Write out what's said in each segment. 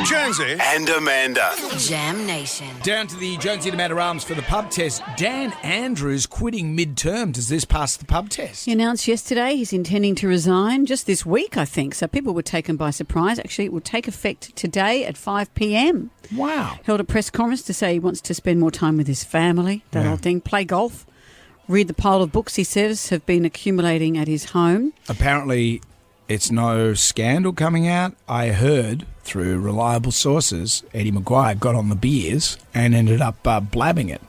Jonesy and Amanda. Jam Nation. Down to the Jonesy and Amanda Arms for the pub test. Dan Andrews quitting mid-term. Does this pass the pub test? He announced yesterday he's intending to resign just this week, I think. So people were taken by surprise. Actually, it will take effect today at 5 p.m. Wow. Held a press conference to say he wants to spend more time with his family, that whole thing, play golf, read the pile of books he says have been accumulating at his home. Apparently, it's no scandal coming out. I heard through reliable sources, Eddie Maguire got on the beers and ended up blabbing it.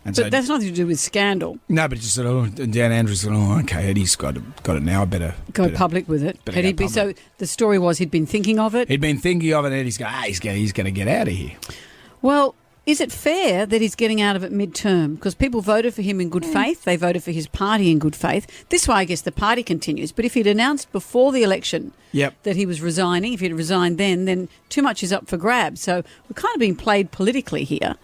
And But that's nothing to do with scandal. No, but just said, Dan Andrews said, okay, Eddie's got it now. I better Go public with it. better go public. So the story was he'd been thinking of it. He'd been thinking of it, and Eddie's going, he's going to get out of here. Well, is it fair that he's getting out of it mid-term? Because people voted for him in good faith. They voted for his party in good faith. This way, I guess, the party continues. But if he'd announced before the election that he was resigning, if he'd resigned then too much is up for grabs. So we're kind of being played politically here.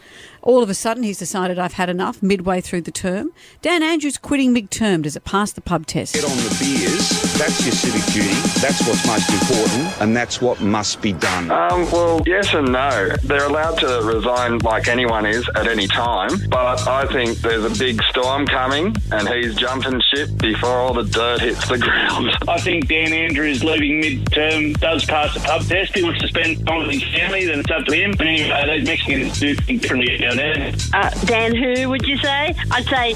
All of a sudden, he's decided I've had enough midway through the term. Dan Andrews quitting mid-term. Does it pass the pub test? Get on the beers. That's your civic duty. That's what's most important, and that's what must be done. Well, yes and no. They're allowed to resign like anyone is at any time, but I think there's a big storm coming, and he's jumping ship before all the dirt hits the ground. I think Dan Andrews leaving mid-term does pass the pub test. If he wants to spend time with his family, then it's up to him. But anyway, those Mexicans do think differently down there. Dan who, would you say? I'd say,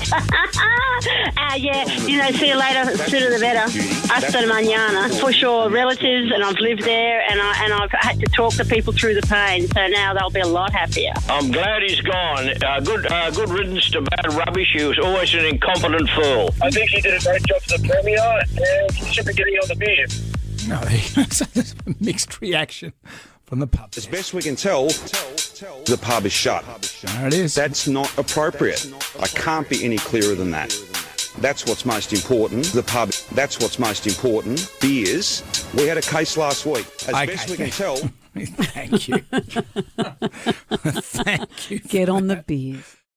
see you later, sooner the better. Hasta mañana. For sure, relatives, and I've lived there, and I've had to talk to people through the pain, so now they'll be a lot happier. I'm glad he's gone. Good riddance to bad rubbish. He was always an incompetent fool. I think he did a great job for the Premier, and he should be getting on the beer. No, there's a mixed reaction from the pub. As best we can tell, the pub is shut. There it is. That's not appropriate. I can't be any clearer than that. That's what's most important. The pub, that's what's most important. Beers. We had a case last week. As best we can tell. Thank you. Thank you. Get on the beers.